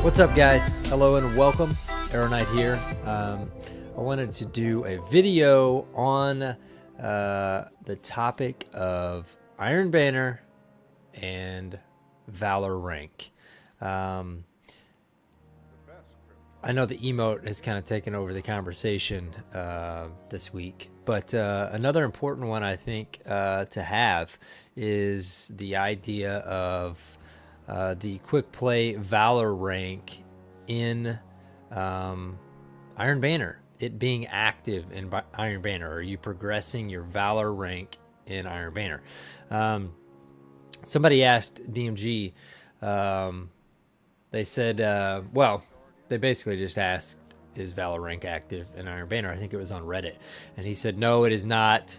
What's up, guys? Hello and welcome. AER0KNIGHT here. I wanted to do a video on the topic of Iron Banner and Valor rank. I know the emote has kind of taken over the conversation this week, but another important one I think to have is the idea of the quick play Valor rank in Iron Banner, it being active in Iron Banner. Are you progressing your Valor rank in Iron Banner? Somebody asked DMG, they said, well, they basically just asked, is Valor rank active in Iron Banner? I think it was on Reddit. And he said, no, it is not.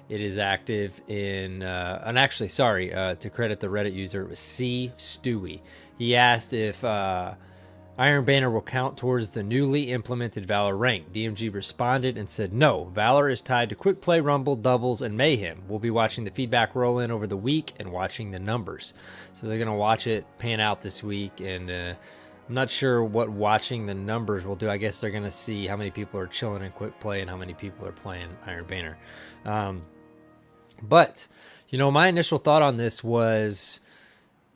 It is active in, and actually, sorry, to credit the Reddit user, it was C. Stewie. He asked if Iron Banner will count towards the newly implemented Valor rank. DMG responded and said, no, Valor is tied to Quick Play, Rumble, Doubles, and Mayhem. We'll be watching the feedback roll in over the week and watching the numbers. So they're going to watch it pan out this week, and I'm not sure what watching the numbers will do. I guess they're going to see how many people are chilling in Quick Play and how many people are playing Iron Banner. But, you know, my initial thought on this was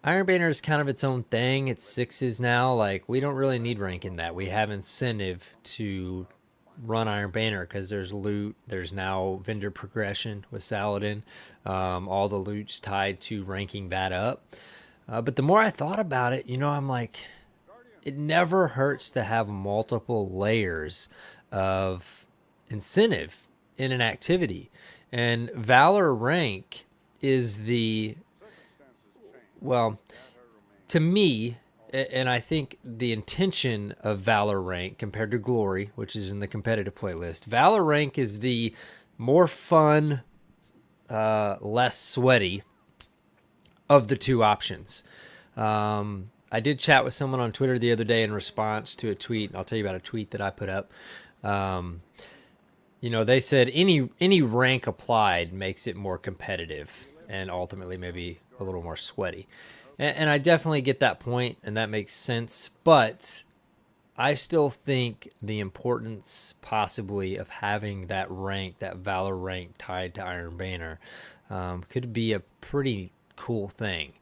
Iron Banner is kind of its own thing. It's sixes now. Like, we don't really need rank in that. We have incentive to run Iron Banner because there's loot. There's now vendor progression with Saladin. All the loot's tied to ranking that up. But the more I thought about it, you know, I'm like, it never hurts to have multiple layers of incentive in an activity. And Valor rank is the, well, to me, and I think the intention of Valor rank compared to Glory, which is in the competitive playlist, Valor rank is the more fun, less sweaty of the two options. I did chat with someone on Twitter the other day in response to a tweet. I'll tell you about a tweet that I put up. You know, they said any rank applied makes it more competitive and ultimately maybe a little more sweaty. And I definitely get that point, and that makes sense. But I still think the importance possibly of having that rank, that Valor rank tied to Iron Banner, could be a pretty cool thing.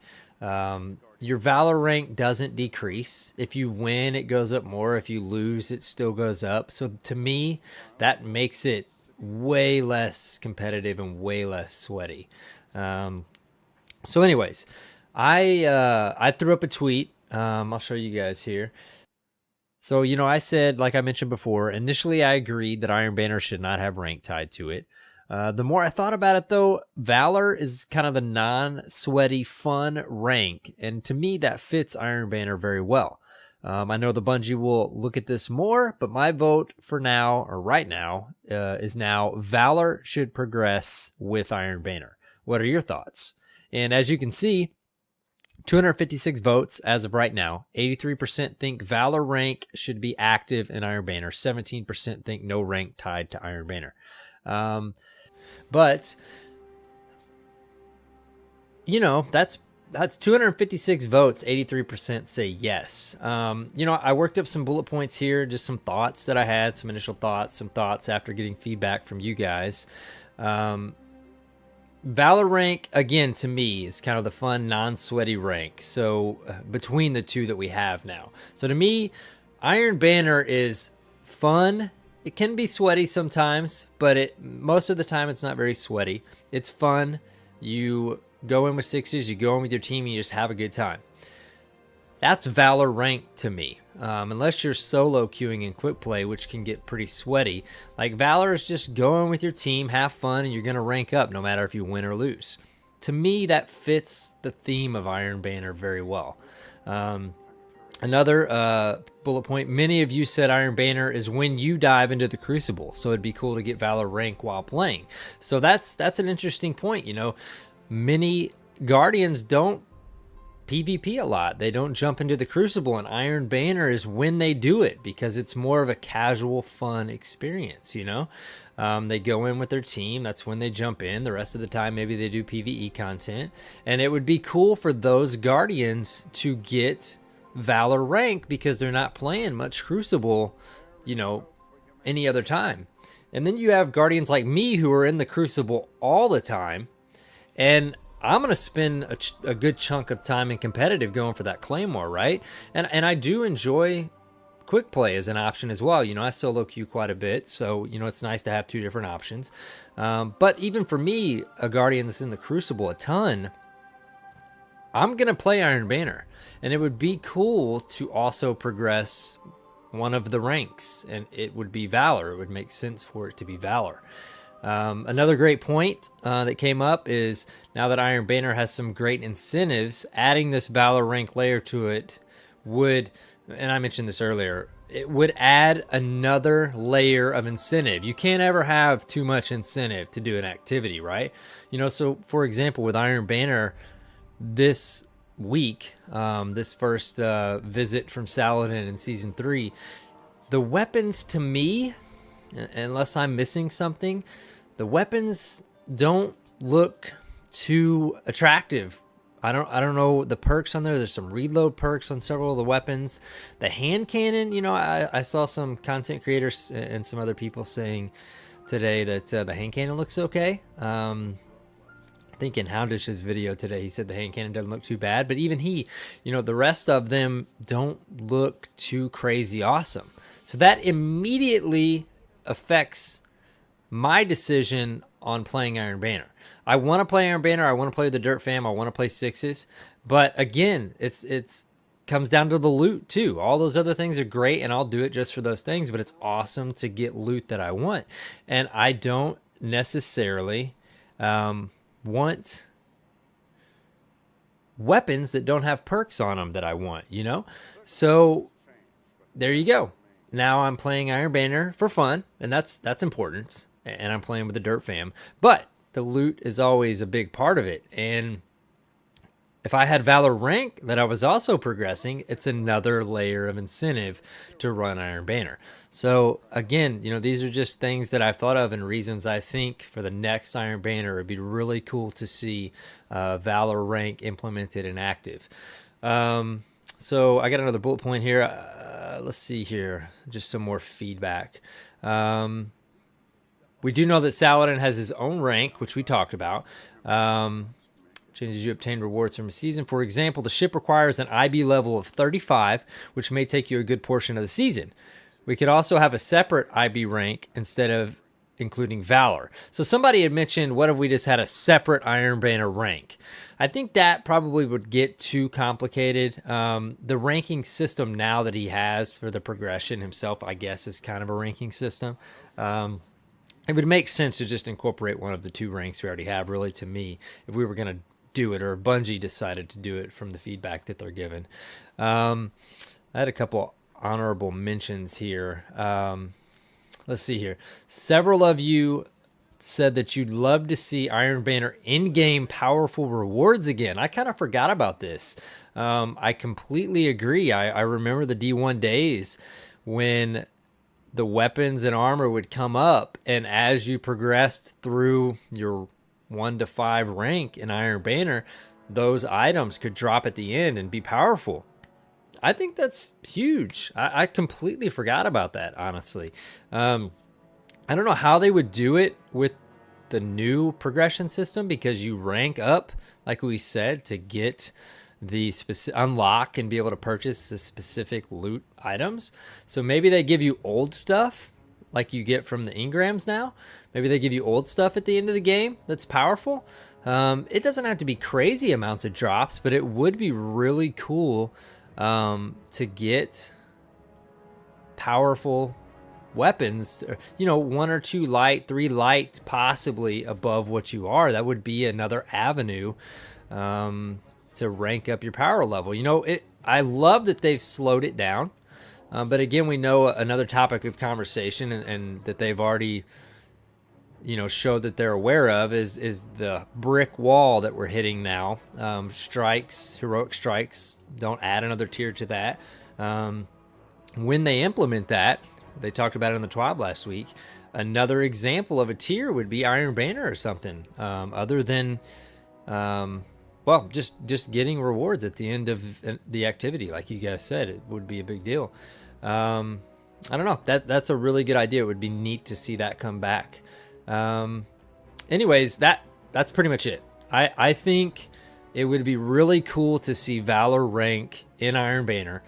Your Valor rank doesn't decrease. If you win, it goes up more. If you lose, it still goes up. So to me, that makes it way less competitive and way less sweaty. So anyways, I threw up a tweet. I'll show you guys here. So, you know, I said, like I mentioned before, initially I agreed that Iron Banner should not have rank tied to it. The more I thought about it, though, Valor is kind of a non-sweaty, fun rank, and to me, that fits Iron Banner very well. I know the Bungie will look at this more, but my vote for now, or right now, is now Valor should progress with Iron Banner. What are your thoughts? And as you can see, 256 votes as of right now. 83% think Valor rank should be active in Iron Banner. 17% think no rank tied to Iron Banner. But, you know, that's 256 votes. 83% say yes. You know, I worked up some bullet points here, just some thoughts that I had, some initial thoughts, some thoughts after getting feedback from you guys. Valor rank, again, to me, is kind of the fun, non-sweaty rank. So between the two that we have now. So to me, Iron Banner is fun. It can be sweaty sometimes, but most of the time it's not very sweaty. It's fun. You go in with sixes, you go in with your team, and you just have a good time. That's Valor rank to me. Unless you're solo queuing in Quick Play, which can get pretty sweaty. Like, Valor is just going with your team, have fun, and you're going to rank up no matter if you win or lose. To me, that fits the theme of Iron Banner very well. Another bullet point, many of you said Iron Banner is when you dive into the Crucible, so it'd be cool to get Valor rank while playing. So that's an interesting point. You know, many Guardians don't PvP a lot. They don't jump into the Crucible, and Iron Banner is when they do it because it's more of a casual, fun experience, you know? They go in with their team. That's when they jump in. The rest of the time, maybe they do PvE content. And it would be cool for those Guardians to get Valor rank because they're not playing much Crucible, you know, any other time. And then you have Guardians like me who are in the Crucible all the time. And I'm going to spend a good chunk of time in competitive going for that Claymore, right? And I do enjoy quick play as an option as well. You know, I solo queue quite a bit, so, you know, it's nice to have two different options. But even for me, a Guardian that's in the Crucible a ton, I'm going to play Iron Banner. And it would be cool to also progress one of the ranks, and it would be Valor. It would make sense for it to be Valor. Another great point that came up is now that Iron Banner has some great incentives, adding this Valor rank layer to it would, and I mentioned this earlier, it would add another layer of incentive. You can't ever have too much incentive to do an activity, right? You know, so for example, with Iron Banner this week, this first visit from Saladin in Season 3, the weapons to me, unless I'm missing something, the weapons don't look too attractive. I don't know the perks on there. There's some reload perks on several of the weapons. The hand cannon, you know, I saw some content creators and some other people saying today that the hand cannon looks okay. I think in Houndish's video today, he said the hand cannon doesn't look too bad. But even he, you know, the rest of them don't look too crazy awesome. So that immediately affects my decision on playing Iron Banner. I want to play Iron Banner. I want to play the Dirt Fam. I want to play sixes. But again, it's comes down to the loot too. All those other things are great, and I'll do it just for those things. But it's awesome to get loot that I want, and I don't necessarily want weapons that don't have perks on them that I want. You know, so there you go. Now I'm playing Iron Banner for fun, and that's important. And I'm playing with the Dirt Fam. But the loot is always a big part of it. And if I had Valor rank that I was also progressing, it's another layer of incentive to run Iron Banner. So again, you know, these are just things that I've thought of and reasons I think for the next Iron Banner it would be really cool to see Valor rank implemented and active. So I got another bullet point here. Let's see here. Just some more feedback. We do know that Saladin has his own rank, which we talked about. Changes you obtain rewards from a season. For example, the ship requires an IB level of 35, which may take you a good portion of the season. We could also have a separate IB rank instead of including Valor. So somebody had mentioned, what if we just had a separate Iron Banner rank? I think that probably would get too complicated. The ranking system now that he has for the progression himself, I guess, is kind of a ranking system. It would make sense to just incorporate one of the two ranks we already have, really, to me, if we were going to do it, or if Bungie decided to do it from the feedback that they're given. I had a couple honorable mentions here. Let's see here. Several of you said that you'd love to see Iron Banner in-game powerful rewards again. I kind of forgot about this. I completely agree. I remember the D1 days when the weapons and armor would come up, and as you progressed through your 1 to 5 rank in Iron Banner, those items could drop at the end and be powerful. I think that's huge. I completely forgot about that, honestly. I don't know how they would do it with the new progression system, because you rank up, like we said, to get the unlock and be able to purchase the specific loot items. So maybe they give you old stuff like you get from the engrams now. Maybe they give you old stuff at the end of the game that's powerful. It doesn't have to be crazy amounts of drops, but it would be really cool to get powerful weapons, you know, 1 or 2 light, 3 light, possibly above what you are. That would be another avenue to rank up your power level. You know, I love that they've slowed it down. But again, we know another topic of conversation and that they've already, you know, showed that they're aware of is the brick wall that we're hitting now. Strikes, heroic strikes, don't add another tier to that. When they implement that, they talked about it in the TWAB last week, another example of a tier would be Iron Banner or something, other than well, just getting rewards at the end of the activity, like you guys said, it would be a big deal. I don't know. That's a really good idea. It would be neat to see that come back. Anyways, that's pretty much it. I think it would be really cool to see Valor rank in Iron Banner.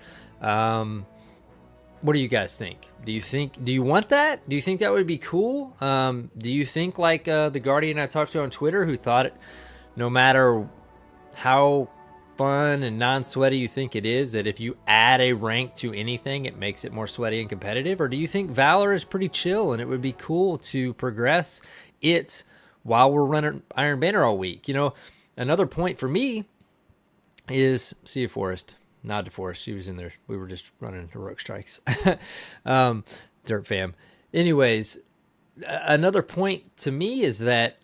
What do you guys think? Do you want that? Do you think that would be cool? Do you think like the Guardian I talked to on Twitter, who thought no matter how fun and non-sweaty you think it is, that if you add a rank to anything, it makes it more sweaty and competitive? Or do you think Valor is pretty chill and it would be cool to progress it while we're running Iron Banner all week? You know, another point for me is Sea of Forest. Nod to Forest. She was in there. We were just running heroic strikes. Dirt fam. Anyways, another point to me is that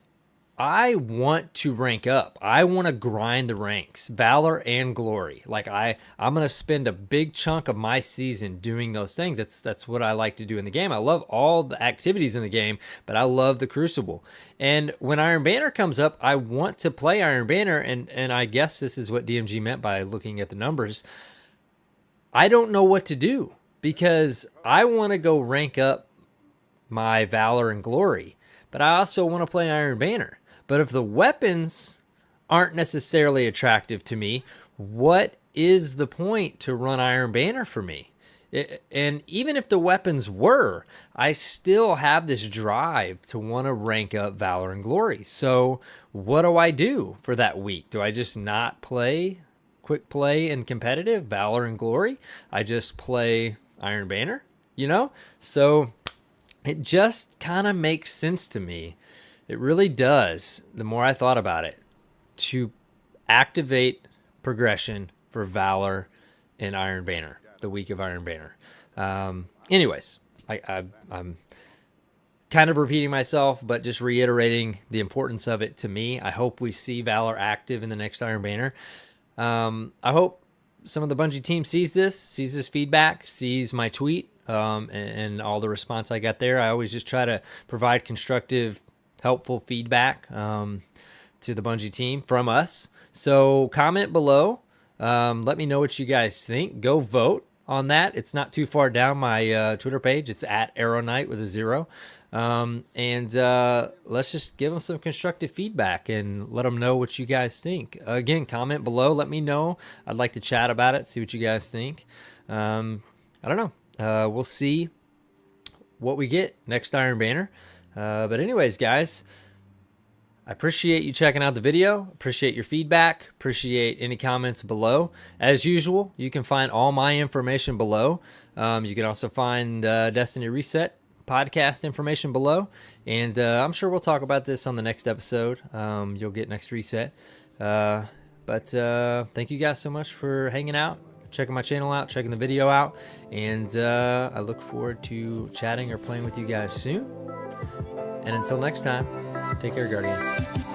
I want to rank up. I want to grind the ranks, Valor and Glory. Like I'm going to spend a big chunk of my season doing those things. That's what I like to do in the game. I love all the activities in the game, but I love the Crucible. And when Iron Banner comes up, I want to play Iron Banner, and I guess this is what DMG meant by looking at the numbers. I don't know what to do because I want to go rank up my Valor and Glory, but I also want to play Iron Banner. But if the weapons aren't necessarily attractive to me, what is the point to run Iron Banner for me? And even if the weapons were, I still have this drive to want to rank up Valor and Glory. So what do I do for that week? Do I just not play quick play and competitive Valor and Glory? I just play Iron Banner, you know? So it just kind of makes sense to me. It really does, the more I thought about it, to activate progression for Valor and Iron Banner, the week of Iron Banner. Anyways, I'm kind of repeating myself, but just reiterating the importance of it to me. I hope we see Valor active in the next Iron Banner. I hope some of the Bungie team sees this feedback, sees my tweet, and all the response I got there. I always just try to provide constructive, helpful feedback to the Bungie team from us. So comment below. Let me know what you guys think. Go vote on that. It's not too far down my Twitter page. It's at AER0KNIGHT with a 0. And let's just give them some constructive feedback and let them know what you guys think. Again, comment below. Let me know. I'd like to chat about it, see what you guys think. I don't know. We'll see what we get next Iron Banner. But anyways, guys, I appreciate you checking out the video. Appreciate your feedback. Appreciate any comments below. As usual, you can find all my information below. You can also find Destiny Reset podcast information below. And I'm sure we'll talk about this on the next episode. You'll get next Reset. But thank you guys so much for hanging out, checking my channel out, checking the video out. And I look forward to chatting or playing with you guys soon. And until next time, take care, Guardians.